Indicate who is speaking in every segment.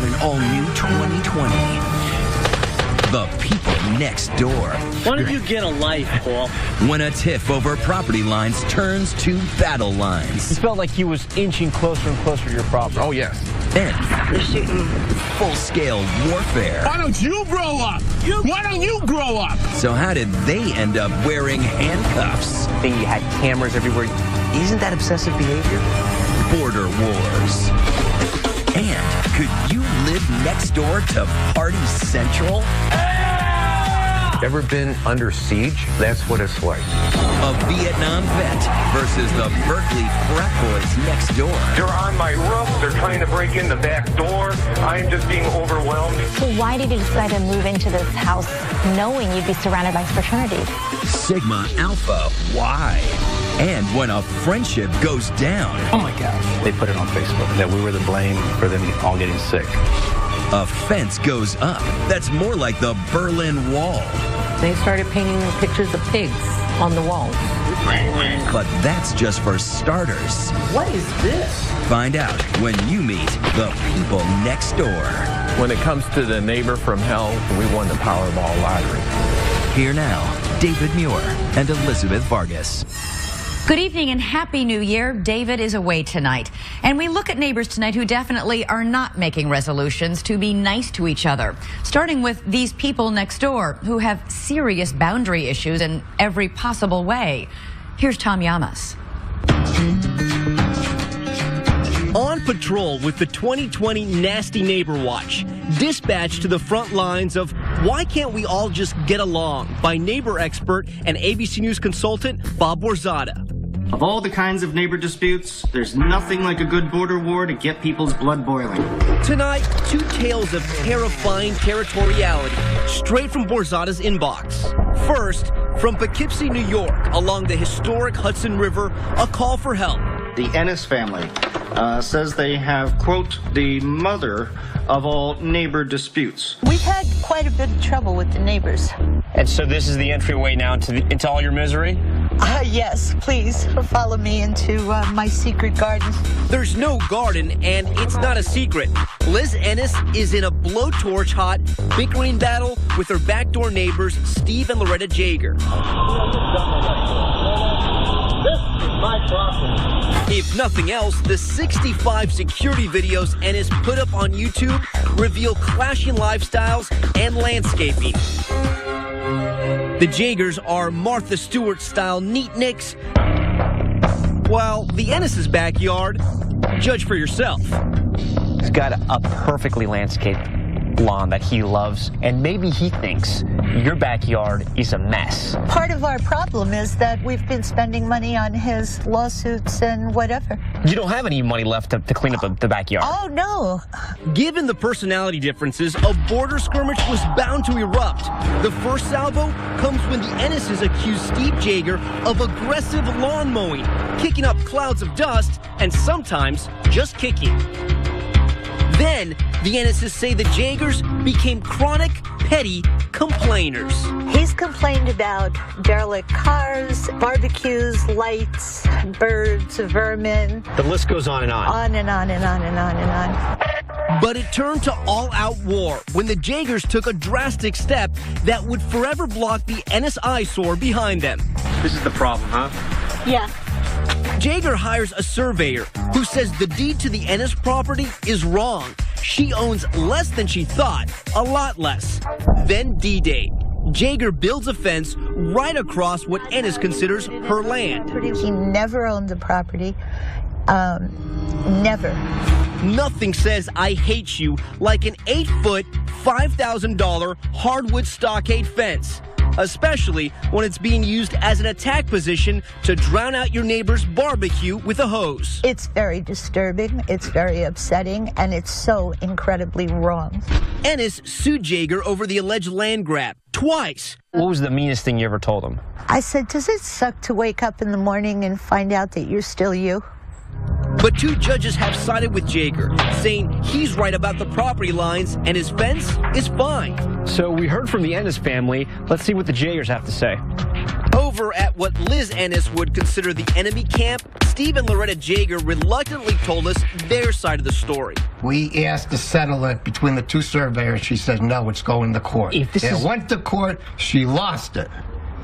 Speaker 1: on an all-new 2020. The People Next Door.
Speaker 2: Why don't you get a life, Paul?
Speaker 1: When a tiff over property lines turns to battle lines.
Speaker 3: It felt like he was inching closer and closer to your property.
Speaker 4: Oh, yes.
Speaker 1: And full-scale warfare.
Speaker 4: Why don't you grow up? Why don't you grow up?
Speaker 1: So how did they end up wearing handcuffs?
Speaker 3: Thing you had cameras everywhere. Isn't that obsessive behavior?
Speaker 1: Border wars. And could you live next door to Party Central?
Speaker 5: Ever been under siege? That's what it's like.
Speaker 1: A Vietnam vet versus the Berkeley frat boys next door.
Speaker 6: They're on my roof. They're trying to break in the back door. I'm just being overwhelmed.
Speaker 7: So why did you decide to move into this house knowing you'd be surrounded by fraternities?
Speaker 1: Sigma Alpha, why? And when a friendship goes down.
Speaker 5: Oh my gosh. They put it on Facebook that we were the blame for them all getting sick.
Speaker 1: A fence goes up. That's more like the Berlin Wall.
Speaker 8: They started painting pictures of pigs on the walls.
Speaker 1: But that's just for starters.
Speaker 2: What is this?
Speaker 1: Find out when you meet the People Next Door.
Speaker 4: When it comes to the neighbor from hell, we won the Powerball lottery.
Speaker 1: Here now, David Muir and Elizabeth Vargas.
Speaker 9: Good evening and Happy New Year. David is away tonight. And we look at neighbors tonight who definitely are not making resolutions to be nice to each other. Starting with these people next door who have serious boundary issues in every possible way. Here's Tom Llamas.
Speaker 10: On patrol with the 2020 Nasty Neighbor Watch, dispatched to the front lines of Why Can't We All Just Get Along by neighbor expert and ABC News consultant Bob Borzada.
Speaker 11: Of all the kinds of neighbor disputes, there's nothing like a good border war to get people's blood boiling.
Speaker 10: Tonight, two tales of terrifying territoriality straight from Borzada's inbox. First, from Poughkeepsie, New York, along the historic Hudson River, a call for help.
Speaker 11: The Ennis family says they have, quote, the mother of all neighbor disputes.
Speaker 12: We've had quite a bit of trouble with the neighbors.
Speaker 3: And so this is the entryway now into all your misery?
Speaker 12: Yes, please follow me into my secret garden.
Speaker 10: There's no garden, and it's not a secret. Liz Ennis is in a blowtorch hot bickering battle with her backdoor neighbors, Steve and Loretta Jaeger.
Speaker 2: This is my property.
Speaker 10: If nothing else, the 65 security videos Ennis put up on YouTube reveal clashing lifestyles and landscaping. The Jaegers are Martha Stewart-style neatniks, while the Ennis' backyard, judge for yourself.
Speaker 3: He's got a perfectly landscaped lawn that he loves, and maybe he thinks your backyard is a mess.
Speaker 12: Part of our problem is that we've been spending money on his lawsuits and whatever.
Speaker 3: You don't have any money left to clean up the backyard.
Speaker 12: Oh, no.
Speaker 10: Given the personality differences, a border skirmish was bound to erupt. The first salvo comes when the Ennises accuse Steve Jaeger of aggressive lawn mowing, kicking up clouds of dust, and sometimes just kicking. Then, the Ennises say the Jaegers became chronic, petty complainers.
Speaker 12: He's complained about derelict cars, barbecues, lights, birds, vermin.
Speaker 3: The list goes on and on.
Speaker 12: On and on and on and on and on.
Speaker 10: But it turned to all-out war when the Jaegers took a drastic step that would forever block the Ennis eyesore behind them.
Speaker 11: This is the problem, huh?
Speaker 12: Yeah.
Speaker 10: Jaeger hires a surveyor who says the deed to the Ennis property is wrong. She owns less than she thought, a lot less. Then D-Day. Jaeger builds a fence right across what Ennis considers her land.
Speaker 12: He never owned the property. Never.
Speaker 10: Nothing says I hate you like an 8-foot, $5,000 hardwood stockade fence. Especially when it's being used as an attack position to drown out your neighbor's barbecue with a hose.
Speaker 12: It's very disturbing, it's very upsetting, and it's so incredibly wrong.
Speaker 10: Ennis sued Jaeger over the alleged land grab twice.
Speaker 3: What was the meanest thing you ever told him?
Speaker 12: I said, does it suck to wake up in the morning and find out that you're still you?
Speaker 10: But two judges have sided with Jaeger, saying he's right about the property lines and his fence is fine.
Speaker 3: So we heard from the Ennis family. Let's see what the Jaegers have to say.
Speaker 10: Over at what Liz Ennis would consider the enemy camp, Steve and Loretta Jaeger reluctantly told us their side of the story.
Speaker 13: We asked to settle it between the two surveyors. She said, no, it's going to court. It went to court. She lost it.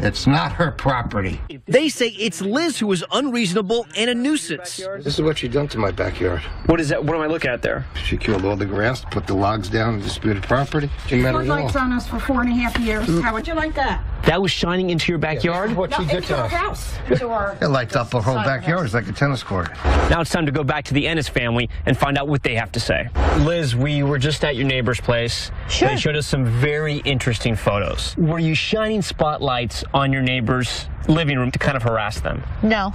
Speaker 13: It's not her property.
Speaker 10: They say it's Liz who is unreasonable and a nuisance.
Speaker 13: This is what she done to my backyard.
Speaker 3: What is that? What am I looking at there?
Speaker 13: She killed all the grass, put the logs down in disputed property. She met her
Speaker 14: lights on us for 4.5 years. How would you like that?
Speaker 3: That was shining into your backyard?
Speaker 13: What she did to
Speaker 14: our
Speaker 13: us.
Speaker 14: house.
Speaker 13: It lights up our whole backyard. It's like a tennis court.
Speaker 3: Now it's time to go back to the Ennis family and find out what they have to say. Liz, we were just at your neighbor's place.
Speaker 12: Sure.
Speaker 3: They showed us some very interesting photos. Were you shining spotlights on your neighbor's living room to kind of harass them?
Speaker 12: No.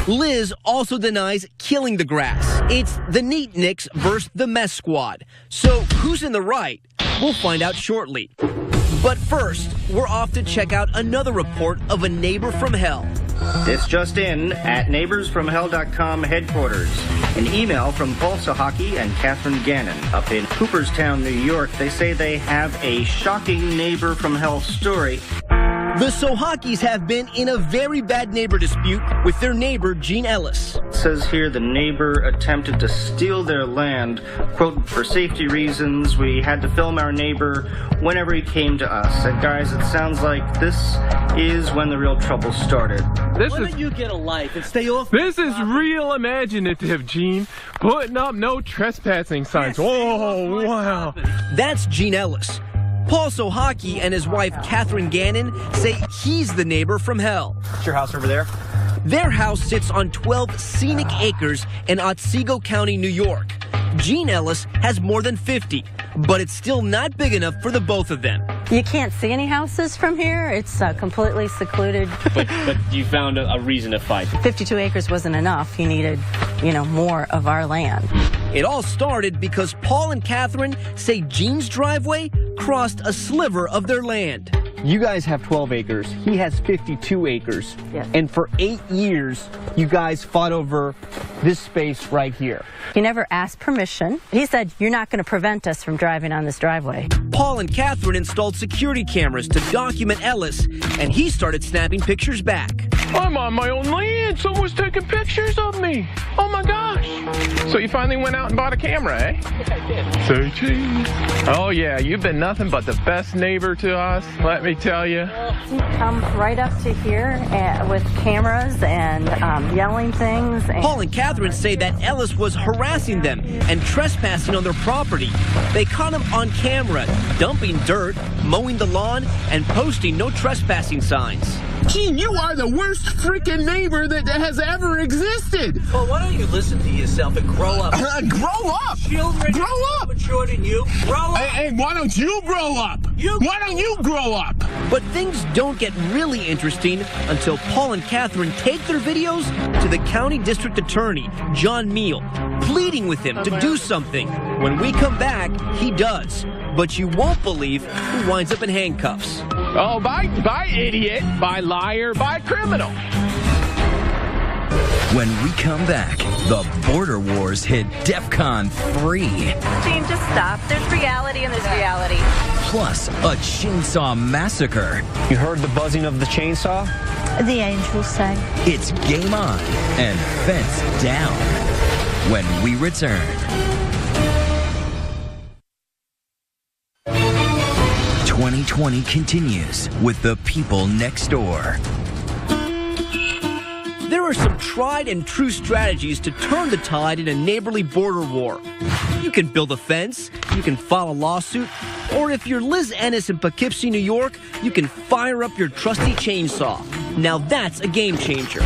Speaker 10: Liz also denies killing the grass. It's the Neatniks versus the Mess Squad. So who's in the right? We'll find out shortly. But first, we're off to check out another report of a neighbor from hell.
Speaker 11: It's just in at neighborsfromhell.com headquarters. An email from Paul Sohaki and Catherine Gannon up in Cooperstown, New York. They say they have a shocking neighbor from hell story.
Speaker 10: The Sohakis have been in a very bad neighbor dispute with their neighbor, Gene Ellis.
Speaker 11: It says here the neighbor attempted to steal their land. Quote, for safety reasons, we had to film our neighbor whenever he came to us. And guys, it sounds like this is when the real trouble started.
Speaker 2: Why don't you get a life and stay off?
Speaker 4: This is real imaginative, Gene. Putting up no trespassing signs. Oh, wow.
Speaker 10: That's Gene Ellis. Paul Sohaki and his wife, Catherine Gannon, say he's the neighbor from hell.
Speaker 3: What's your house over there?
Speaker 10: Their house sits on 12 scenic acres in Otsego County, New York. Gene Ellis has more than 50, but it's still not big enough for the both of them.
Speaker 8: You can't see any houses from here. It's completely secluded.
Speaker 3: But you found a reason to fight.
Speaker 8: 52 acres wasn't enough. You needed, more of our land.
Speaker 10: It all started because Paul and Catherine say Gene's driveway crossed a sliver of their land.
Speaker 3: You guys have 12 acres. He has 52 acres.
Speaker 8: Yes.
Speaker 3: And for 8 years, you guys fought over this space right here.
Speaker 8: He never asked permission. He said, you're not going to prevent us from driving on this driveway.
Speaker 10: Paul and Catherine installed security cameras to document Ellis, and he started snapping pictures back.
Speaker 4: I'm on my own land. Someone's taking pictures of me. Oh, my gosh. So you finally went out and bought a camera, eh?
Speaker 3: I did.
Speaker 4: Say cheese. Oh, yeah. You've been nothing but the best neighbor to us, let me tell you.
Speaker 8: Come right up to here with cameras and yelling things.
Speaker 10: Paul and Catherine say that Ellis was harassing them and trespassing on their property. They caught him on camera, dumping dirt, mowing the lawn, and posting no trespassing signs.
Speaker 15: Gene, you are the worst freaking neighbor that has ever existed.
Speaker 2: Well, why don't you listen to yourself and grow up?
Speaker 15: Grow up!
Speaker 2: Children
Speaker 15: grow up!
Speaker 2: Mature than you. Grow up!
Speaker 15: Hey, why don't you grow up? Why don't you grow up?
Speaker 10: But things don't get really interesting until Paul and Catherine take their videos to the county district attorney, John Meal, pleading with him to do something. When we come back, he does. But you won't believe who winds up in handcuffs.
Speaker 4: Oh, by idiot, by liar, by criminal.
Speaker 1: When we come back, the border wars hit DEFCON 3.
Speaker 16: Gene, just stop. There's reality and there's reality.
Speaker 1: Plus, a chainsaw massacre.
Speaker 3: You heard the buzzing of the chainsaw?
Speaker 12: The angels say.
Speaker 1: It's game on and fence down when we return. 2020 continues with the people next door.
Speaker 10: There are some tried and true strategies to turn the tide in a neighborly border war. You can build a fence, you can file a lawsuit, or if you're Liz Ennis in Poughkeepsie, New York, you can fire up your trusty chainsaw. Now that's a game changer.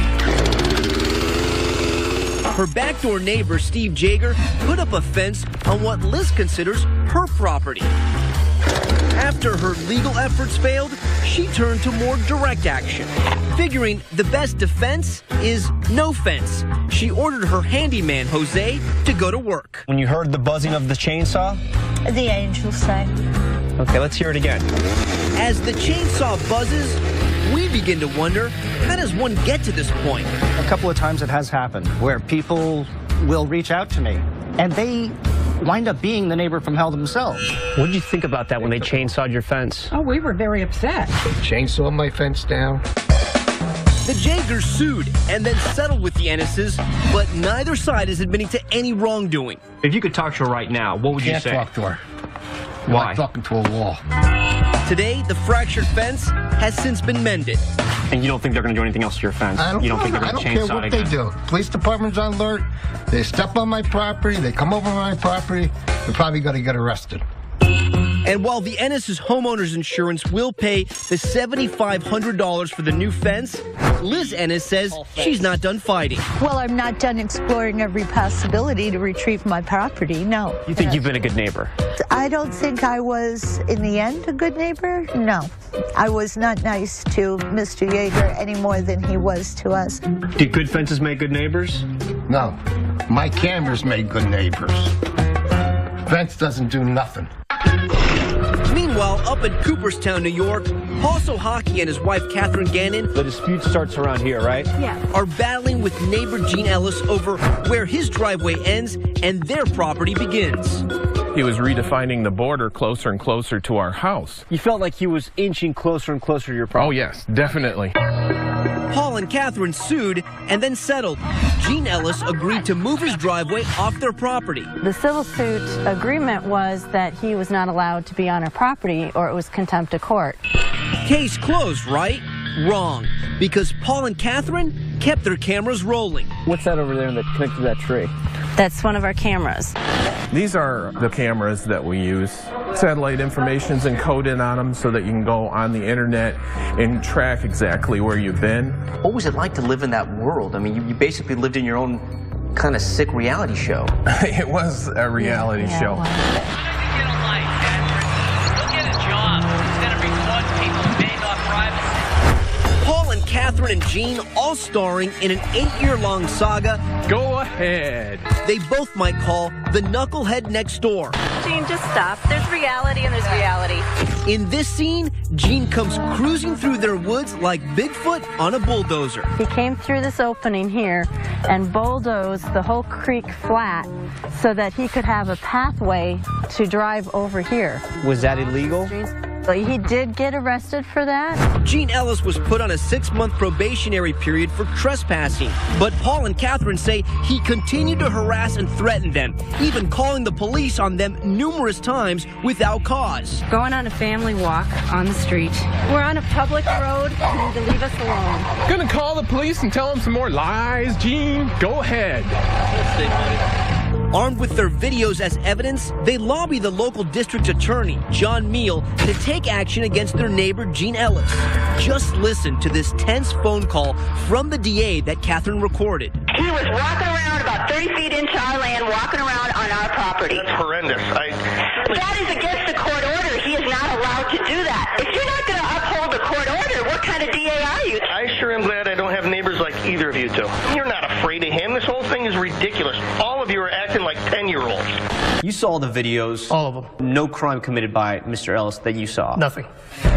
Speaker 10: Her backdoor neighbor, Steve Jaeger, put up a fence on what Liz considers her property. After her legal efforts failed, she turned to more direct action. Figuring the best defense is no fence, she ordered her handyman, Jose, to go to work.
Speaker 3: When you heard the buzzing of the chainsaw?
Speaker 12: The angels say.
Speaker 3: Okay, let's hear it again.
Speaker 10: As the chainsaw buzzes, we begin to wonder, how does one get to this point?
Speaker 11: A couple of times it has happened where people will reach out to me, and they wind up being the neighbor from hell themselves.
Speaker 3: What did you think about that when they chainsawed your fence?
Speaker 14: Oh, we were very upset.
Speaker 13: Chainsaw my fence down.
Speaker 10: The Jagers sued and then settled with the Ennises, but neither side is admitting to any wrongdoing.
Speaker 3: If you could talk to her right now, what would you
Speaker 13: Can't
Speaker 3: say?
Speaker 13: talk to her.
Speaker 3: Why?
Speaker 13: I'm talking to a wall.
Speaker 10: Today, the fractured fence has since been mended.
Speaker 3: And you don't think they're going to do anything else to your fence? You don't think they're going to
Speaker 13: care
Speaker 3: chainsaw
Speaker 13: what
Speaker 3: it
Speaker 13: they
Speaker 3: again?
Speaker 13: do. Police department's on alert. They step on my property. They come over my property. They're probably going to get arrested.
Speaker 10: And while the Ennis' homeowner's insurance will pay the $7,500 for the new fence, Liz Ennis says she's not done fighting.
Speaker 12: Well, I'm not done exploring every possibility to retrieve my property, no.
Speaker 3: You think you've been a good neighbor?
Speaker 12: I don't think I was, in the end, a good neighbor. No. I was not nice to Mr. Yeager any more than he was to us.
Speaker 3: Do good fences make good neighbors?
Speaker 13: No. My cameras made good neighbors. Fence doesn't do nothing.
Speaker 10: Meanwhile, up in Cooperstown, New York, Paul Sohaki and his wife, Catherine Gannon,
Speaker 3: The dispute starts around here, right?
Speaker 8: Yeah.
Speaker 10: are battling with neighbor Gene Ellis over where his driveway ends and their property begins.
Speaker 4: He was redefining the border closer and closer to our house.
Speaker 3: You felt like he was inching closer and closer to your
Speaker 4: Oh,
Speaker 3: property.
Speaker 4: yes, definitely.
Speaker 10: Paul and Catherine sued and then settled. Gene Ellis agreed to move his driveway off their property.
Speaker 8: The civil suit agreement was that he was not allowed to be on our property or it was contempt of court.
Speaker 10: Case closed, right? Wrong. Because Paul and Catherine kept their cameras rolling.
Speaker 3: What's that over there that connected to that tree?
Speaker 8: That's one of our cameras.
Speaker 4: These are the cameras that we use. Satellite information's encoded on them so that you can go on the internet and track exactly where you've been.
Speaker 3: What was it like to live in that world? I mean, you basically lived in your own kind of sick reality show.
Speaker 4: It was a reality show.
Speaker 2: Get a life, Catherine. Go get a job instead of recording people invading our privacy.
Speaker 10: Paul and Catherine and Gene all starring in an 8-year-long saga
Speaker 4: Go ahead.
Speaker 10: they both might call The Knucklehead Next Door.
Speaker 16: Gene, just stop. There's reality and there's reality.
Speaker 10: In this scene, Gene comes cruising through their woods like Bigfoot on a bulldozer.
Speaker 8: He came through this opening here and bulldozed the whole creek flat so that he could have a pathway to drive over here.
Speaker 3: Was that illegal?
Speaker 8: He did get arrested for that.
Speaker 10: Gene Ellis was put on a 6-month probationary period for trespassing, but Paul and Catherine say he continued to harass and threaten them, even calling the police on them numerous times without cause.
Speaker 8: Going on a family walk on the street. We're on a public road. You need to leave us alone.
Speaker 4: Gonna call the police and tell them some more lies, Gene? Go ahead.
Speaker 10: Armed with their videos as evidence, they lobby the local district attorney, John Meal, to take action against their neighbor, Gene Ellis. Just listen to this tense phone call from the DA that Catherine recorded.
Speaker 17: He was walking around about 30 feet into our land, walking around on our property.
Speaker 6: That's horrendous.
Speaker 17: That is against the court order. He is not allowed to do that. If you're not going to uphold the court order, what kind of DA are you?
Speaker 6: I sure am glad I don't have neighbors like either of you two. You're not afraid of him. This whole thing is ridiculous. All of you are acting like 10-year-olds.
Speaker 3: You saw the videos.
Speaker 18: All of them.
Speaker 3: No crime committed by Mr. Ellis that you saw.
Speaker 18: Nothing.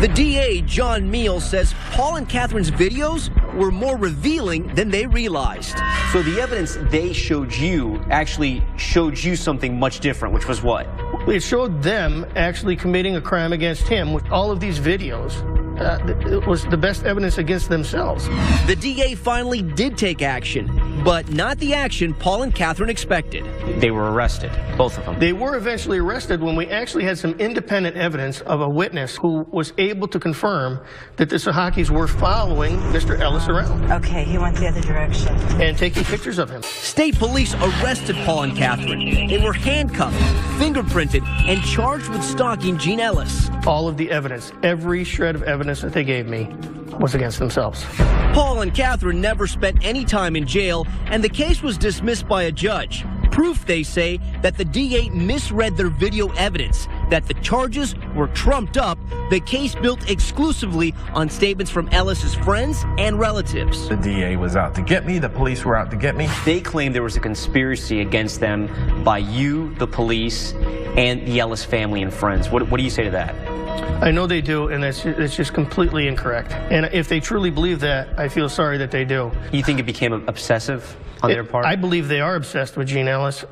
Speaker 10: The DA, John Meal, says Paul and Catherine's videos were more revealing than they realized.
Speaker 3: So the evidence they showed you actually showed you something much different, which was what?
Speaker 18: It showed them actually committing a crime against him with all of these videos. It was the best evidence against themselves.
Speaker 10: The DA finally did take action, but not the action Paul and Catherine expected.
Speaker 3: They were arrested, both of them.
Speaker 18: They were eventually arrested when we actually had some independent evidence of a witness who was able to confirm that the Sohakis were following Mr. Ellis around.
Speaker 8: Okay, he went the other direction.
Speaker 18: And taking pictures of him.
Speaker 10: State police arrested Paul and Catherine. They were handcuffed, fingerprinted, and charged with stalking Gene Ellis.
Speaker 18: All of the evidence, every shred of evidence that they gave me was against themselves.
Speaker 10: Paul and Catherine never spent any time in jail, and the case was dismissed by a judge. Proof, they say, that the DA misread their video evidence, that the charges were trumped up, the case built exclusively on statements from Ellis's friends and relatives.
Speaker 4: The DA was out to get me. The police were out to get me.
Speaker 3: They claim there was a conspiracy against them by you, the police, and the Ellis family and friends. What do you say to that?
Speaker 18: I know they do, and it's just completely incorrect. And if they truly believe that, I feel sorry that they do.
Speaker 3: You think it became obsessive on their part?
Speaker 18: I believe they are obsessed with Gene Ellis.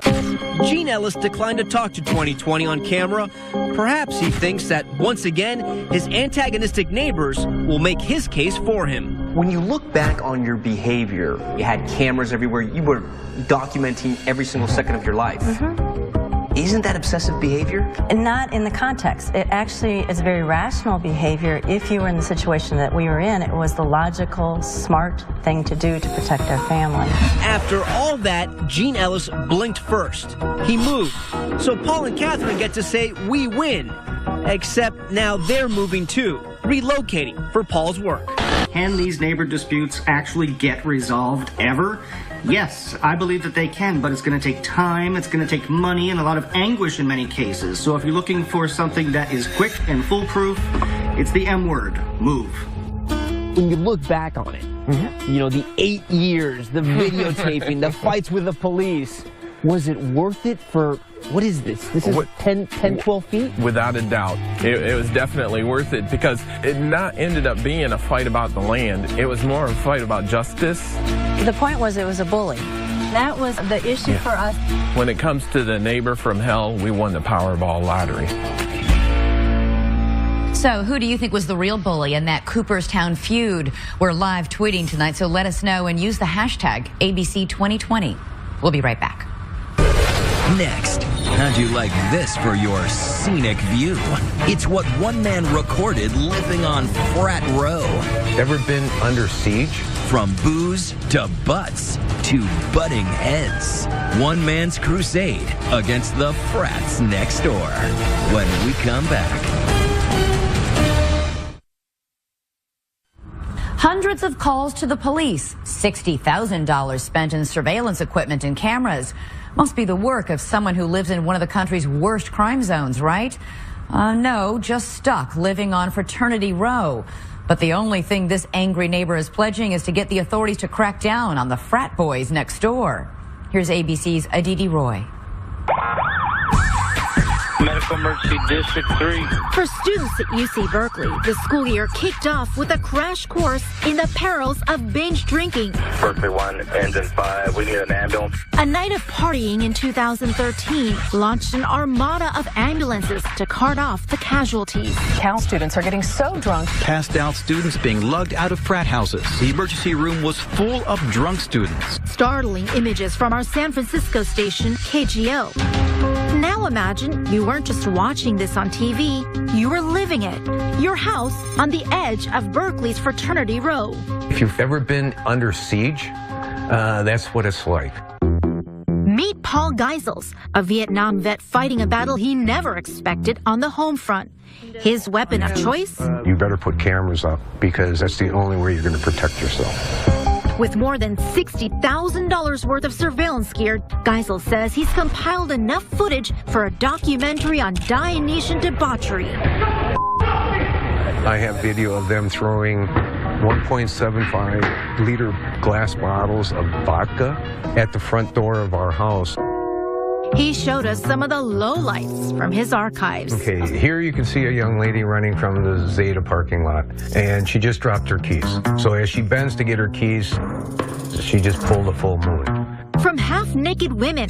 Speaker 10: Gene Ellis declined to talk to 2020 on camera. Perhaps he thinks that, once again, his antagonistic neighbors will make his case for him.
Speaker 3: When you look back on your behavior, you had cameras everywhere, you were documenting every single second of your life. Isn't that obsessive behavior?
Speaker 8: And not in the context. It actually is very rational behavior. If you were in the situation that we were in, it was the logical, smart thing to do to protect our family.
Speaker 10: After all that, Gene Ellis blinked first. He moved. So Paul and Catherine get to say, we win. Except now they're moving too, relocating for Paul's work.
Speaker 11: Can these neighbor disputes actually get resolved ever? Yes, I believe that they can, but it's going to take time, it's going to take money, and a lot of anguish in many cases. So if you're looking for something that is quick and foolproof, it's the M word, move.
Speaker 10: When you look back on it, you know, the 8 years, the videotaping, the fights with the police, was it worth it for, what is this? This is 10, 12 feet?
Speaker 4: Without a doubt. It was definitely worth it because it not ended up being a fight about the land. It was more of a fight about justice.
Speaker 8: The point was it was a bully. That was the issue for us.
Speaker 4: When it comes to the neighbor from hell, we won the Powerball lottery.
Speaker 9: So who do you think was the real bully in that Cooperstown feud? We're live tweeting tonight, so let us know and use the hashtag ABC2020. We'll be right back.
Speaker 1: Next, how'd you like this for your scenic view? It's what one man recorded living on Frat Row.
Speaker 5: Ever been under siege?
Speaker 1: From booze to butts to butting heads. One man's crusade against the frats next door. When we come back.
Speaker 9: Hundreds of calls to the police, $60,000 spent in surveillance equipment and cameras. Must be the work of someone who lives in one of the country's worst crime zones, right? No, just stuck living on Fraternity Row. But the only thing this angry neighbor is pledging is to get the authorities to crack down on the frat boys next door. Here's ABC's Aditi Roy.
Speaker 19: Medical Emergency District 3.
Speaker 20: For students at UC Berkeley, the school year kicked off with a crash course in the perils of binge drinking.
Speaker 19: Berkeley 1, engine 5, we need an ambulance.
Speaker 20: A night of partying in 2013 launched an armada of ambulances to cart off the casualties.
Speaker 21: Cal students are getting so drunk.
Speaker 22: Passed out students being lugged out of frat houses. The emergency room was full of drunk students.
Speaker 20: Startling images from our San Francisco station, KGO. Now imagine you weren't just watching this on TV, you were living it. Your house on the edge of Berkeley's Fraternity Row.
Speaker 5: If you've ever been under siege, that's what it's like.
Speaker 20: Meet Paul Geisels, a Vietnam vet fighting a battle he never expected on the home front. His weapon of choice?
Speaker 5: You better put cameras up because that's the only way you're going to protect yourself.
Speaker 20: With more than $60,000 worth of surveillance gear, Geisel says he's compiled enough footage for a documentary on Dionysian debauchery.
Speaker 5: I have video of them throwing 1.75 liter glass bottles of vodka at the front door of our house.
Speaker 20: He showed us some of the lowlights from his archives.
Speaker 5: Okay, here you can see a young lady running from the Zeta parking lot, and she just dropped her keys. So as she bends to get her keys, she just pulled a full moon.
Speaker 20: From half-naked women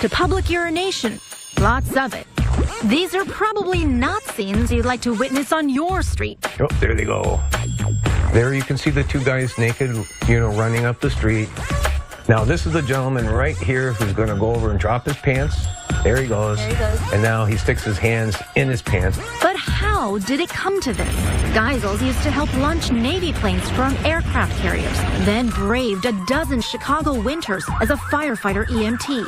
Speaker 20: to public urination, lots of it. These are probably not scenes you'd like to witness on your street.
Speaker 5: Oh, there they go. There you can see the two guys naked, running up the street. Now, this is the gentleman right here who's going to go over and drop his pants. There he goes.
Speaker 20: There he goes.
Speaker 5: And now he sticks his hands in his pants.
Speaker 20: But how did it come to this? Geisels used to help launch Navy planes from aircraft carriers, then braved a dozen Chicago winters as a firefighter EMT.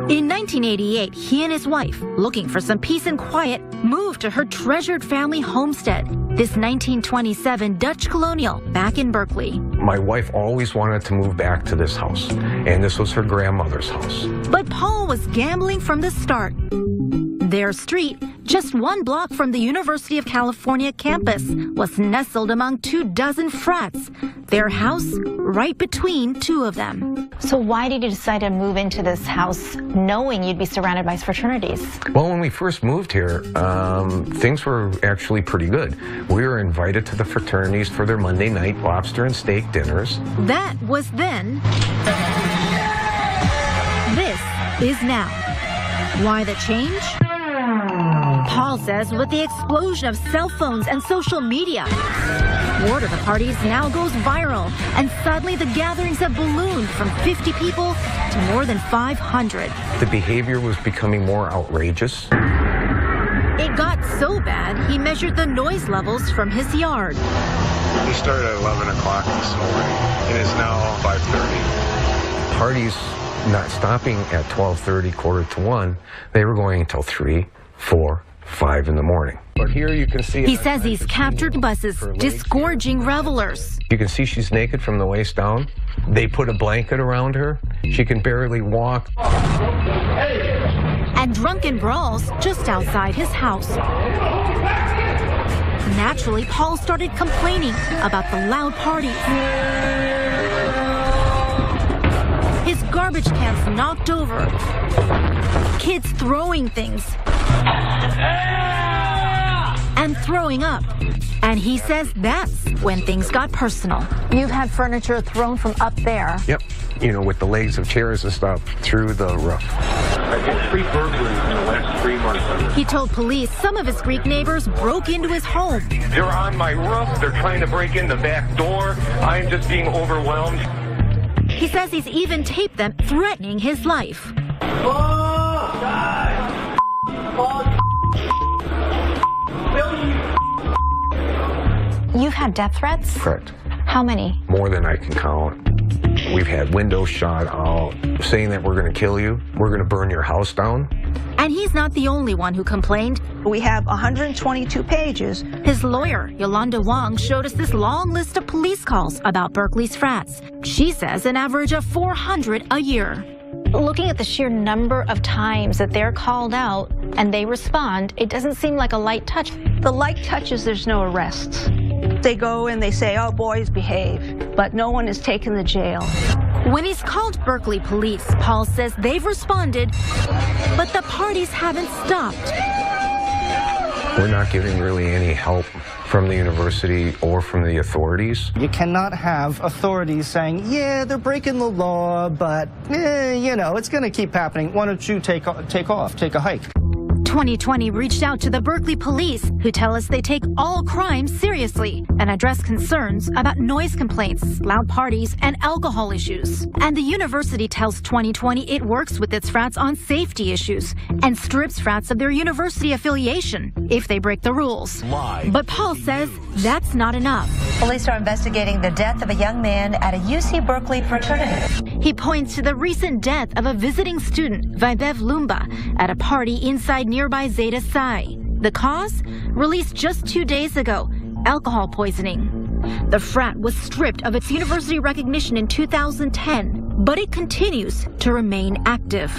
Speaker 20: In 1988, he and his wife, looking for some peace and quiet, moved to her treasured family homestead, this 1927 Dutch Colonial back in Berkeley.
Speaker 5: My wife always wanted to move back to this house, and this was her grandmother's house.
Speaker 20: But Paul was gambling from the start. Their street just 1 block from the University of California campus, was nestled among 24 frats, their house right between 2 of them.
Speaker 7: So why did you decide to move into this house knowing you'd be surrounded by fraternities?
Speaker 5: Well, when we first moved here, things were actually pretty good. We were invited to the fraternities for their Monday night lobster and steak dinners.
Speaker 20: That was then. This is now. Why the change? Paul says with the explosion of cell phones and social media, word of the parties now goes viral, and suddenly the gatherings have ballooned from 50 people to more than 500.
Speaker 5: The behavior was becoming more outrageous.
Speaker 20: It got so bad, he measured the noise levels from his yard.
Speaker 15: We started at 11 o'clock this morning, and it's now 5:30.
Speaker 5: Parties not stopping at 12:30, 1:45. They were going until 3, 4, 5 in the morning. But here you can see...
Speaker 20: He says he's captured buses disgorging revelers.
Speaker 5: You can see she's naked from the waist down. They put a blanket around her. She can barely walk.
Speaker 20: And drunken brawls just outside his house. Naturally, Paul started complaining about the loud parties. His garbage cans knocked over. Kids throwing things. And throwing up. And he says that's when things got personal.
Speaker 7: You've had furniture thrown from up there.
Speaker 5: Yep. You know, with the legs of chairs and stuff through the roof.
Speaker 15: I did 3 burglaries in the last 3 months.
Speaker 20: He told police some of his Greek neighbors broke into his home.
Speaker 15: They're on my roof. They're trying to break in the back door. I'm just being overwhelmed.
Speaker 20: He says he's even taped them threatening his life.
Speaker 7: You've had death threats?
Speaker 5: Correct.
Speaker 7: How many?
Speaker 5: More than I can count. We've had windows shot out, saying that we're going to kill you. We're going to burn your house down.
Speaker 20: And he's not the only one who complained.
Speaker 12: We have 122 pages.
Speaker 20: His lawyer, Yolanda Wong, showed us this long list of police calls about Berkeley's frats. She says an average of 400 a year.
Speaker 7: Looking at the sheer number of times that they're called out and they respond, it doesn't seem like a light touch.
Speaker 12: The light touch is there's no arrests. They go and they say, oh, boys, behave. But no one is taken to jail.
Speaker 20: When he's called Berkeley police, Paul says they've responded, but the parties haven't stopped.
Speaker 5: We're not getting really any help from the university or from the authorities.
Speaker 11: You cannot have authorities saying, yeah, they're breaking the law, but, you know, it's going to keep happening. Why don't you take a hike?
Speaker 20: 2020 reached out to the Berkeley police, who tell us they take all crimes seriously and address concerns about noise complaints, loud parties, and alcohol issues. And the university tells 2020 it works with its frats on safety issues and strips frats of their university affiliation if they break the rules. But Paul says that's not enough.
Speaker 23: Police are investigating the death of a young man at a UC Berkeley fraternity.
Speaker 20: He points to the recent death of a visiting student, Vaibev Lumba, at a party inside nearby Zeta Psi. The cause? Released just 2 days ago, alcohol poisoning. The frat was stripped of its university recognition in 2010, but it continues to remain active.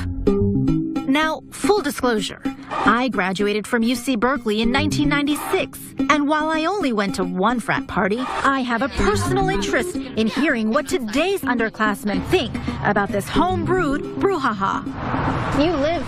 Speaker 20: Now, full disclosure, I graduated from UC Berkeley in 1996, and while I only went to one frat party, I have a personal interest in hearing what today's underclassmen think about this home-brewed brouhaha.
Speaker 7: You live,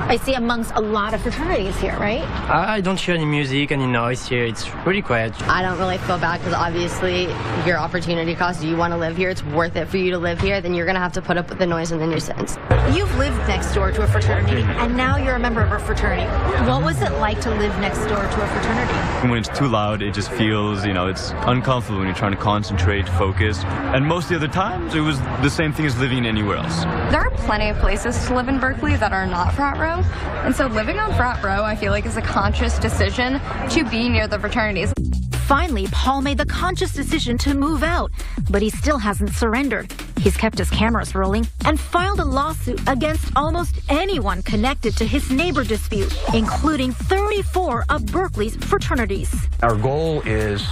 Speaker 7: I see, amongst a lot of fraternities here, right?
Speaker 24: I don't hear any music, any noise here. It's pretty quiet.
Speaker 25: I don't really feel bad because obviously your opportunity cost, you want to live here, it's worth it for you to live here, then you're going to have to put up with the noise and the nuisance.
Speaker 7: You've lived next door to a fraternity, and now you're a member of a fraternity. What was it like to live next door to a fraternity?
Speaker 26: When it's too loud, it just feels, it's uncomfortable when you're trying to concentrate, focus. And most of the other times, it was the same thing as living anywhere else.
Speaker 27: There are plenty of places to live in Berkeley that are not frat row. And so living on frat row, I feel like, is a conscious decision to be near the fraternities.
Speaker 20: Finally, Paul made the conscious decision to move out, but he still hasn't surrendered. He's kept his cameras rolling and filed a lawsuit against almost anyone connected to his neighbor dispute, including 34 of Berkeley's fraternities.
Speaker 5: Our goal is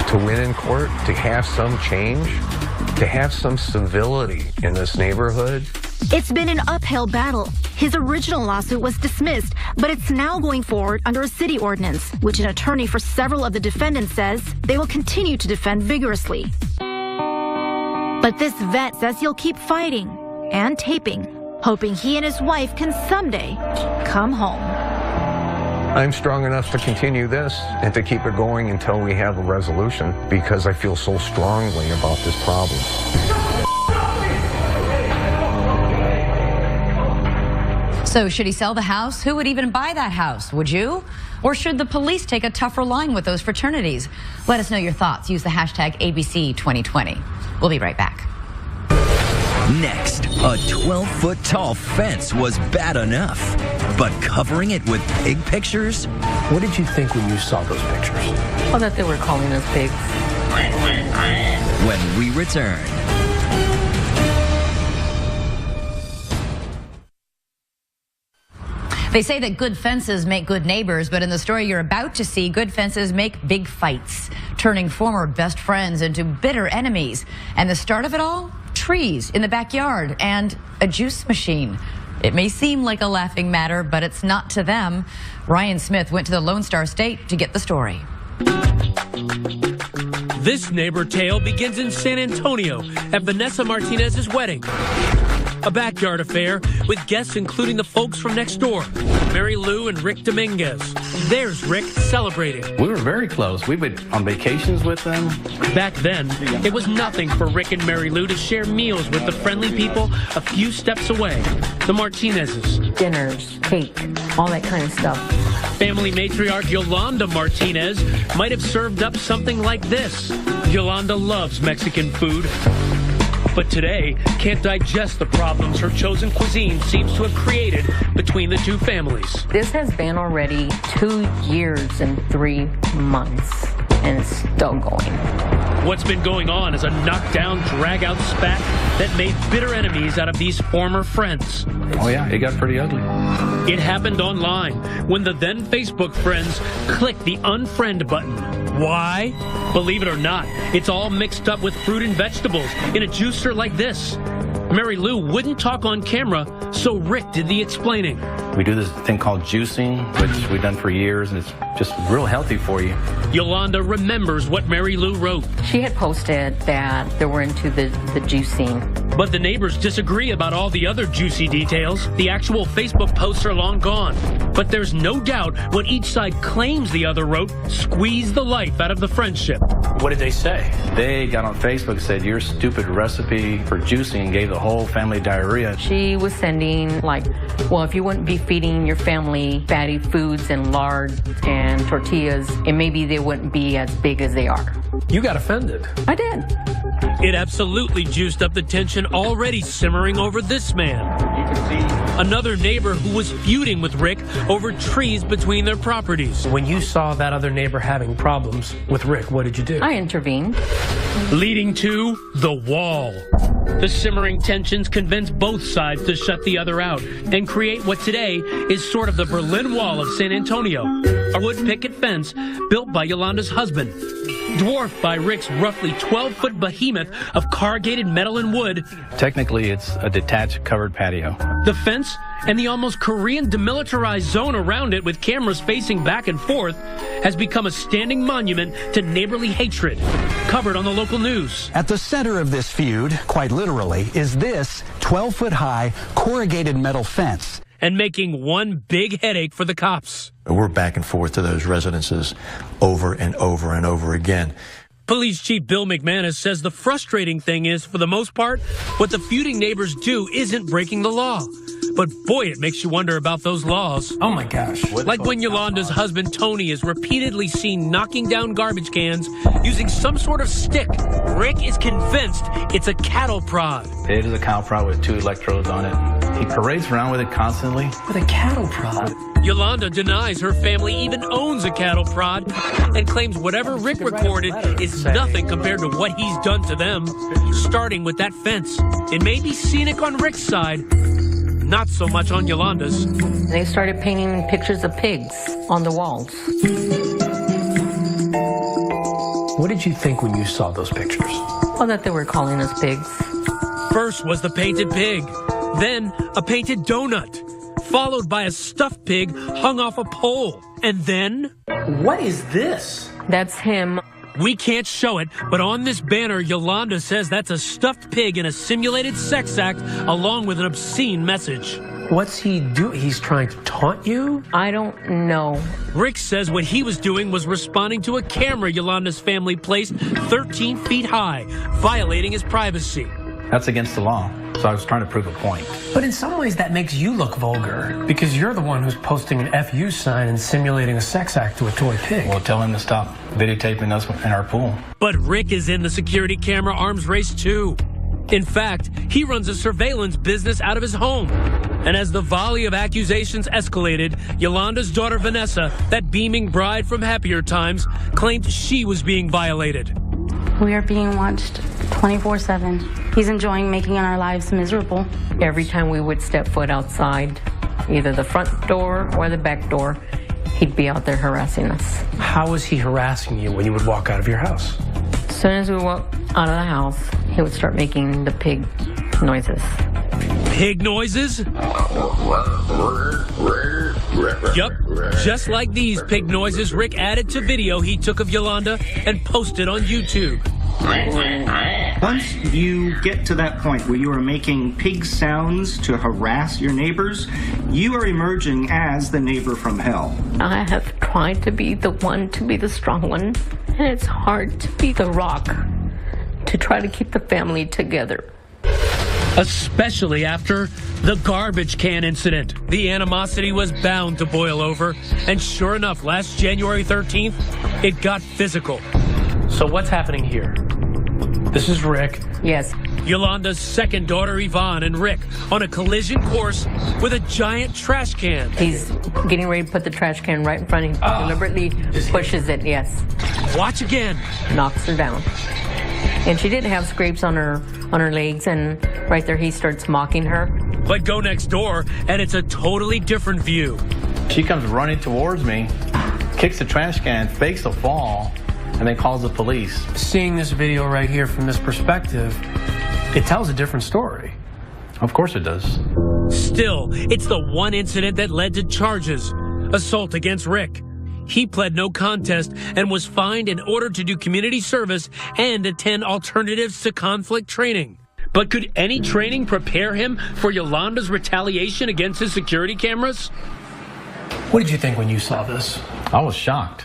Speaker 5: to win in court, to have some change, to have some civility in this neighborhood.
Speaker 20: It's been an uphill battle. His original lawsuit was dismissed, but it's now going forward under a city ordinance, which an attorney for several of the defendants says they will continue to defend vigorously. But this vet says he'll keep fighting and taping, hoping he and his wife can someday come home.
Speaker 5: I'm strong enough to continue this and to keep it going until we have a resolution because I feel so strongly about this problem.
Speaker 9: So should he sell the house? Who would even buy that house? Would you? Or should the police take a tougher line with those fraternities? Let us know your thoughts. Use the hashtag ABC2020. We'll be right back.
Speaker 1: Next, a 12-foot tall fence was bad enough, but covering it with pig pictures?
Speaker 2: What did you think when you saw those pictures?
Speaker 6: Oh, that they were calling us pigs.
Speaker 1: When we return.
Speaker 9: They say that good fences make good neighbors, but in the story you're about to see, good fences make big fights, turning former best friends into bitter enemies. And the start of it all? Trees in the backyard and a juice machine. It may seem like a laughing matter, but it's not to them. Ryan Smith went to the Lone Star State to get the story.
Speaker 13: This neighbor tale begins in San Antonio at Vanessa Martinez's wedding. A backyard affair with guests including the folks from next door, Mary Lou and Rick Dominguez. There's Rick celebrating.
Speaker 14: We were very close. We went on vacations with them.
Speaker 13: Back then, it was nothing for Rick and Mary Lou to share meals with the friendly people a few steps away, the Martinezes.
Speaker 6: Dinners, cake, all that kind of stuff.
Speaker 13: Family matriarch Yolanda Martinez might have served up something like this. Yolanda loves Mexican food, but today can't digest the problems her chosen cuisine seems to have created between the two families.
Speaker 6: This has been already 2 years and 3 months, and it's still going.
Speaker 13: What's been going on is a knockdown, drag-out spat that made bitter enemies out of these former friends.
Speaker 14: Oh yeah, it got pretty ugly.
Speaker 13: It happened online when the then Facebook friends clicked the unfriend button. Why? Believe it or not, it's all mixed up with fruit and vegetables in a juicer like this. Mary Lou wouldn't talk on camera, so Rick did the explaining.
Speaker 14: We do this thing called juicing, which we've done for years, and it's just real healthy for you.
Speaker 13: Yolanda remembers what Mary Lou wrote.
Speaker 6: She had posted that they were into the juicing.
Speaker 13: But the neighbors disagree about all the other juicy details. The actual Facebook posts are long gone. But there's no doubt what each side claims the other wrote squeezed the life out of the friendship.
Speaker 2: What did they say?
Speaker 14: They got on Facebook and said, your stupid recipe for juicing gave the whole family diarrhea.
Speaker 6: She was sending like, well, if you wouldn't be feeding your family fatty foods and lard and tortillas, and maybe they wouldn't be as big as they are.
Speaker 2: You got offended.
Speaker 6: I did.
Speaker 13: It absolutely juiced up the tension already simmering over this man. Another neighbor who was feuding with Rick over trees between their properties.
Speaker 2: When you saw that other neighbor having problems with Rick, what did you do?
Speaker 6: I intervened.
Speaker 13: Leading to the wall. The simmering tensions convinced both sides to shut the other out and create what today is sort of the Berlin Wall of San Antonio, a wood picket fence built by Yolanda's husband, dwarfed by Rick's roughly 12-foot behemoth of corrugated metal and wood.
Speaker 14: Technically, it's a detached covered patio.
Speaker 13: The fence and the almost Korean demilitarized zone around it with cameras facing back and forth has become a standing monument to neighborly hatred, covered on the local news.
Speaker 16: At the center of this feud, quite literally, is this 12-foot-high corrugated metal fence.
Speaker 13: And making one big headache for the cops.
Speaker 17: We're back and forth to those residences over and over and over again.
Speaker 13: Police Chief Bill McManus says the frustrating thing is, for the most part, what the feuding neighbors do isn't breaking the law. But boy, it makes you wonder about those laws.
Speaker 2: Oh my gosh.
Speaker 13: Like when Yolanda's husband Tony is repeatedly seen knocking down garbage cans using some sort of stick. Rick is convinced it's a cattle prod.
Speaker 14: It is a cattle prod with 2 electrodes on it. He parades around with it constantly.
Speaker 2: With a cattle prod?
Speaker 13: Yolanda denies her family even owns a cattle prod and claims whatever Rick recorded is nothing compared to what he's done to them, starting with that fence. It may be scenic on Rick's side, not so much on Yolanda's.
Speaker 6: They started painting pictures of pigs on the walls.
Speaker 2: What did you think when you saw those pictures?
Speaker 6: Well, that they were calling us pigs.
Speaker 13: First was the painted pig, then a painted donut, followed by a stuffed pig hung off a pole, and then...
Speaker 2: What is this?
Speaker 6: That's him.
Speaker 13: We can't show it, but on this banner, Yolanda says that's a stuffed pig in a simulated sex act along with an obscene message.
Speaker 2: What's he doing? He's trying to taunt you?
Speaker 6: I don't know.
Speaker 13: Rick says what he was doing was responding to a camera Yolanda's family placed 13 feet high, violating his privacy.
Speaker 14: That's against the law, so I was trying to prove a point.
Speaker 2: But in some ways that makes you look vulgar, because you're the one who's posting an FU sign and simulating a sex act to a toy pig.
Speaker 14: Well, tell him to stop videotaping us in our pool.
Speaker 13: But Rick is in the security camera arms race too. In fact, he runs a surveillance business out of his home. And as the volley of accusations escalated, Yolanda's daughter Vanessa, that beaming bride from happier times, claimed she was being violated.
Speaker 3: We are being watched 24/7. He's enjoying making our lives miserable.
Speaker 6: Every time we would step foot outside, either the front door or the back door, he'd be out there harassing us.
Speaker 2: How was he harassing you when you would walk out of your house?
Speaker 6: As soon as we walked out of the house, he would start making the pig noises.
Speaker 13: Pig noises? Yup, just like these pig noises Rick added to video he took of Yolanda and posted on YouTube.
Speaker 11: Once you get to that point where you are making pig sounds to harass your neighbors, you are emerging as the neighbor from hell.
Speaker 6: I have tried to be the one to be the strong one, and it's hard to be the rock to try to keep the family together.
Speaker 13: Especially after the garbage can incident. The animosity was bound to boil over, and sure enough, last January 13th, it got physical.
Speaker 2: So what's happening here? This is Rick.
Speaker 6: Yes.
Speaker 13: Yolanda's second daughter, Yvonne, and Rick on a collision course with a giant trash can.
Speaker 6: He's getting ready to put the trash can right in front of him. Deliberately pushes it, yes.
Speaker 13: Watch again.
Speaker 6: Knocks her down. And she didn't have scrapes on her legs, and right there he starts mocking her.
Speaker 13: But go next door, and it's a totally different view.
Speaker 14: She comes running towards me, kicks the trash can, fakes a fall, and then calls the police.
Speaker 2: Seeing this video right here from this perspective, it tells a different story.
Speaker 14: Of course it does.
Speaker 13: Still, it's the one incident that led to charges. Assault against Rick. He pled no contest and was fined and ordered to do community service and attend alternatives to conflict training. But could any training prepare him for Yolanda's retaliation against his security cameras?
Speaker 2: What did you think when you saw this?
Speaker 14: I was shocked.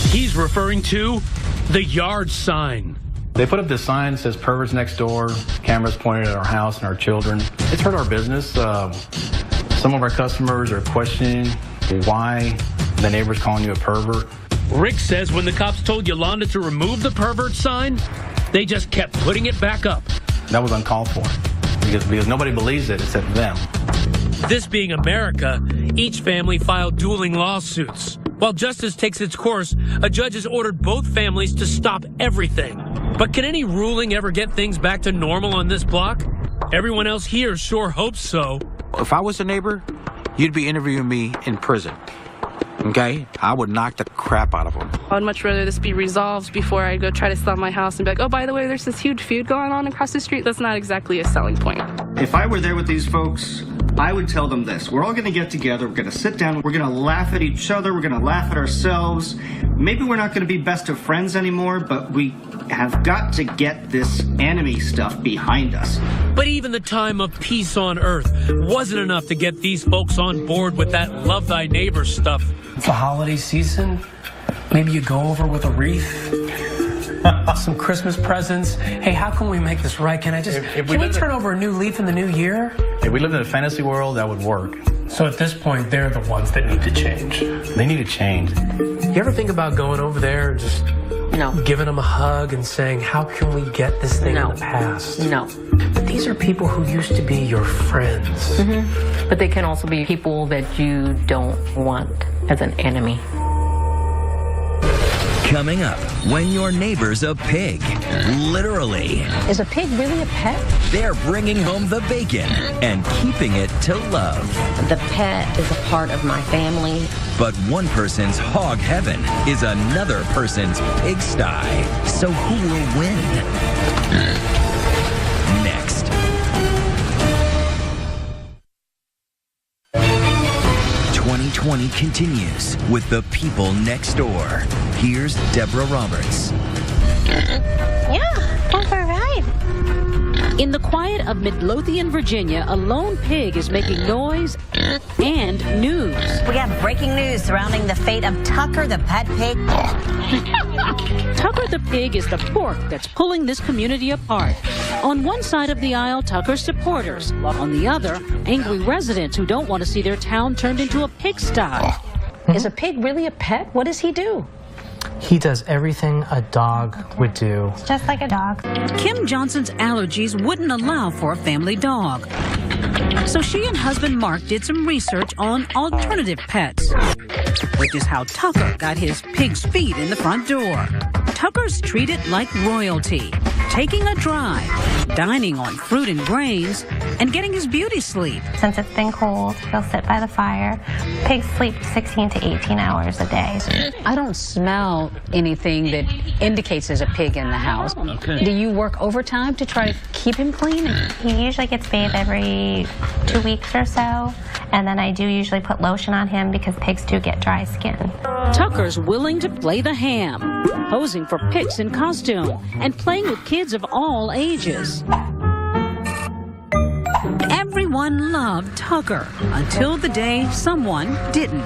Speaker 13: He's referring to the yard sign.
Speaker 14: They put up this sign that says perverts next door, cameras pointed at our house and our children. It's hurt our business. Some of our customers are questioning why the neighbor's calling you a pervert.
Speaker 13: Rick says when the cops told Yolanda to remove the pervert sign, they just kept putting it back up.
Speaker 14: That was uncalled for because nobody believes it except them.
Speaker 13: This being America, each family filed dueling lawsuits. While justice takes its course, a judge has ordered both families to stop everything. But can any ruling ever get things back to normal on this block? Everyone else here sure hopes so.
Speaker 4: If I was a neighbor, you'd be interviewing me in prison. Okay? I would knock the crap out of them.
Speaker 27: I'd much rather this be resolved before I go try to sell my house and be like, oh, by the way, there's this huge feud going on across the street. That's not exactly a selling point.
Speaker 11: If I were there with these folks, I would tell them this. We're all going to get together. We're going to sit down. We're going to laugh at each other. We're going to laugh at ourselves. Maybe we're not going to be best of friends anymore, but we have got to get this enemy stuff behind us.
Speaker 13: But even the time of peace on earth wasn't enough to get these folks on board with that love thy neighbor stuff.
Speaker 2: It's the holiday season. Maybe you go over with a wreath, some Christmas presents. Hey, how can we make this right? Can we turn over a new leaf in the new year?
Speaker 14: If we lived in a fantasy world, that would work.
Speaker 2: So at this point, they're the ones that need to change.
Speaker 14: They need to change.
Speaker 2: You ever think about going over there and just giving them a hug and saying, how can we get this thing in the past?
Speaker 6: No.
Speaker 2: But these are people who used to be your friends.
Speaker 6: Mm-hmm. But they can also be people that you don't want as an enemy.
Speaker 1: Coming up, when your neighbor's a pig. Literally.
Speaker 8: Is a pig really a pet?
Speaker 1: They're bringing home the bacon and keeping it to love.
Speaker 10: The pet is a part of my family.
Speaker 1: But one person's hog heaven is another person's pigsty. So who will win? Next. '20 continues with the people next door. Here's Deborah Roberts.
Speaker 15: Yeah, all right.
Speaker 18: In the quiet of Midlothian, Virginia, a lone pig is making noise and news.
Speaker 23: We have breaking news surrounding the fate of Tucker the pet pig.
Speaker 18: Tucker the pig is the pork that's pulling this community apart. On one side of the aisle, Tucker's supporters. On the other, angry residents who don't want to see their town turned into a pigsty.
Speaker 8: Is a pig really a pet? What does he do?
Speaker 2: He does everything a dog would do.
Speaker 15: Just like a dog.
Speaker 18: Kim Johnson's allergies wouldn't allow for a family dog. So she and husband Mark did some research on alternative pets, which is how Tucker got his pig's feet in the front door. Tucker's treated like royalty, taking a drive, dining on fruit and grains, and getting his beauty sleep.
Speaker 15: Since it's been cold, he'll sit by the fire. Pigs sleep 16 to 18 hours a day.
Speaker 8: I don't smell anything that indicates there's a pig in the house. Okay. Do you work overtime to try to keep him clean?
Speaker 15: He usually gets bathed every 2 weeks or so. And then I do usually put lotion on him because pigs do get dry skin.
Speaker 18: Tucker's willing to play the ham, posing for pics in costume, and playing with kids of all ages. Everyone loved Tucker until the day someone didn't.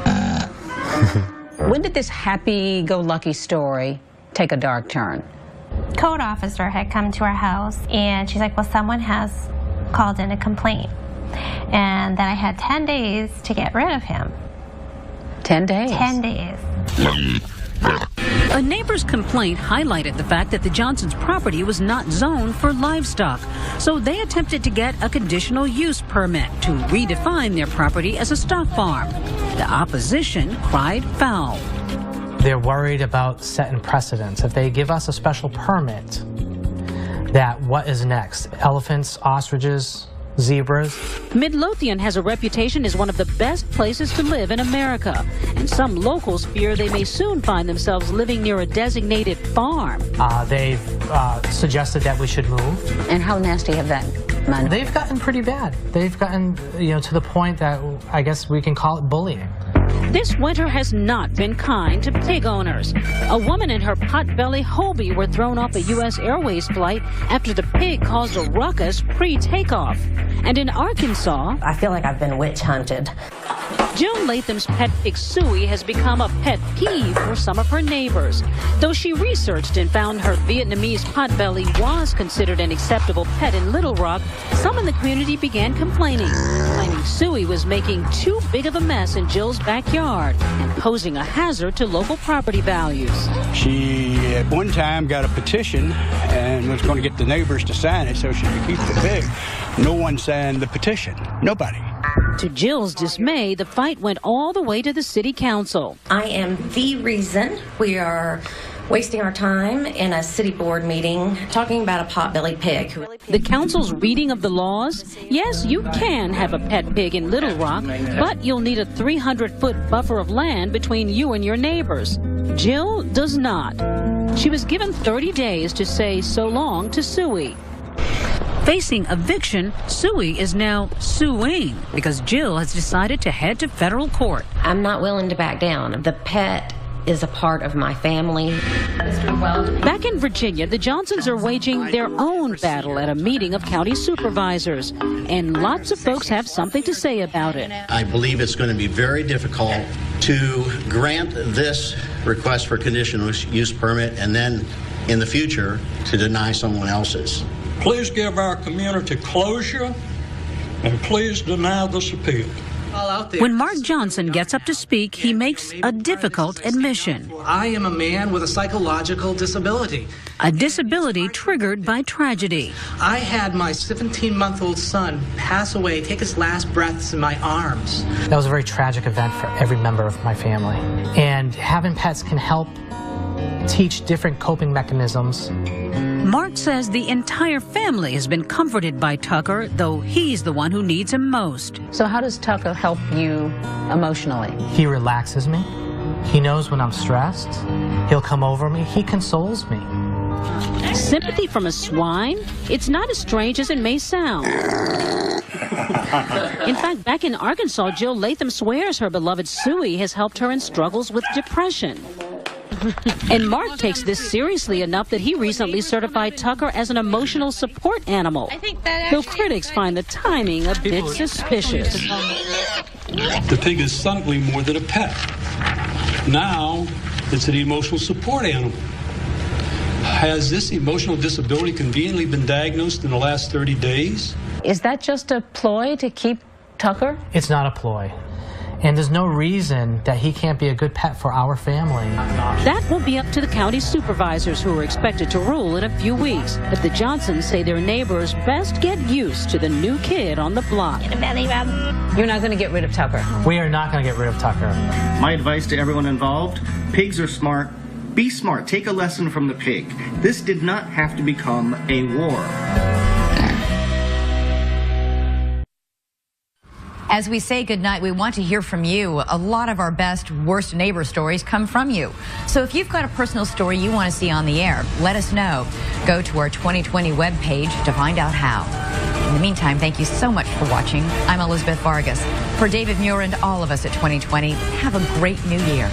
Speaker 8: When did this happy-go-lucky story take a dark turn?
Speaker 15: Code officer had come to our house, and she's like, well, someone has called in a complaint. And that I had 10 days to get rid of him.
Speaker 8: 10 days?
Speaker 15: 10 days.
Speaker 18: A neighbor's complaint highlighted the fact that the Johnsons' property was not zoned for livestock, so they attempted to get a conditional use permit to redefine their property as a stock farm. The opposition cried foul.
Speaker 2: They're worried about setting precedents. If they give us a special permit, that what is next? Elephants, ostriches, zebras.
Speaker 18: Midlothian has a reputation as one of the best places to live in America, and some locals fear they may soon find themselves living near a designated farm.
Speaker 2: They've suggested that we should move.
Speaker 8: And how nasty have that been?
Speaker 2: They've gotten pretty bad. They've gotten, to the point that I guess we can call it bullying.
Speaker 18: This winter has not been kind to pig owners. A woman and her potbelly Hobie were thrown off a U.S. Airways flight after the pig caused a ruckus pre-takeoff. And in Arkansas,
Speaker 23: I feel like I've been witch hunted.
Speaker 18: Jill Latham's pet pig Suey has become a pet peeve for some of her neighbors. Though she researched and found her Vietnamese potbelly was considered an acceptable pet in Little Rock, some in the community began complaining, claiming Suey was making too big of a mess in Jill's backyard and posing a hazard to local property values.
Speaker 19: She, at one time, got a petition and was going to get the neighbors to sign it so she could keep the pig. No one signed the petition. Nobody.
Speaker 18: To Jill's dismay, the fight went all the way to the city council.
Speaker 23: I am the reason we are wasting our time in a city board meeting talking about a potbelly pig.
Speaker 18: The council's reading of the laws? Yes, you can have a pet pig in Little Rock, but you'll need a 300-foot buffer of land between you and your neighbors. Jill does not. She was given 30 days to say so long to Suey. Facing eviction, Suey is now suing because Jill has decided to head to federal court.
Speaker 23: I'm not willing to back down. The pet is a part of my family.
Speaker 18: Back in Virginia, the Johnsons are waging their own battle at a meeting of county supervisors, and lots of folks have something to say about it.
Speaker 21: I believe it's going to be very difficult to grant this request for conditional use permit and then in the future to deny someone else's.
Speaker 22: Please give our community closure, and please deny this appeal.
Speaker 18: When Mark Johnson gets up to speak, he makes a difficult admission.
Speaker 28: I am a man with a psychological disability.
Speaker 18: A disability triggered by tragedy.
Speaker 28: I had my 17-month-old son pass away, take his last breaths in my arms.
Speaker 2: That was a very tragic event for every member of my family. And having pets can help teach different coping mechanisms.
Speaker 18: Mark says the entire family has been comforted by Tucker, though he's the one who needs him most.
Speaker 8: So how does Tucker help you emotionally?
Speaker 2: He relaxes me. He knows when I'm stressed. He'll come over me. He consoles me.
Speaker 18: Sympathy from a swine? It's not as strange as it may sound. In fact, back in Arkansas, Jill Latham swears her beloved Suey has helped her in struggles with depression. And Mark takes this seriously enough that he recently certified Tucker as an emotional support animal, though critics find the timing a bit suspicious.
Speaker 22: The pig is suddenly more than a pet. Now it's an emotional support animal. Has this emotional disability conveniently been diagnosed in the last 30 days?
Speaker 8: Is that just a ploy to keep Tucker?
Speaker 2: It's not a ploy. And there's no reason that he can't be a good pet for our family.
Speaker 18: That will be up to the county supervisors, who are expected to rule in a few weeks. But the Johnsons say their neighbors best get used to the new kid on the block.
Speaker 8: You're not going to get rid of Tucker.
Speaker 2: We are not going to get rid of Tucker.
Speaker 11: My advice to everyone involved, pigs are smart. Be smart. Take a lesson from the pig. This did not have to become a war.
Speaker 5: As we say goodnight, we want to hear from you. A lot of our best, worst neighbor stories come from you. So if you've got a personal story you want to see on the air, let us know. Go to our 2020 webpage to find out how. In the meantime, thank you so much for watching. I'm Elizabeth Vargas. For David Muir and all of us at 2020, have a great new year.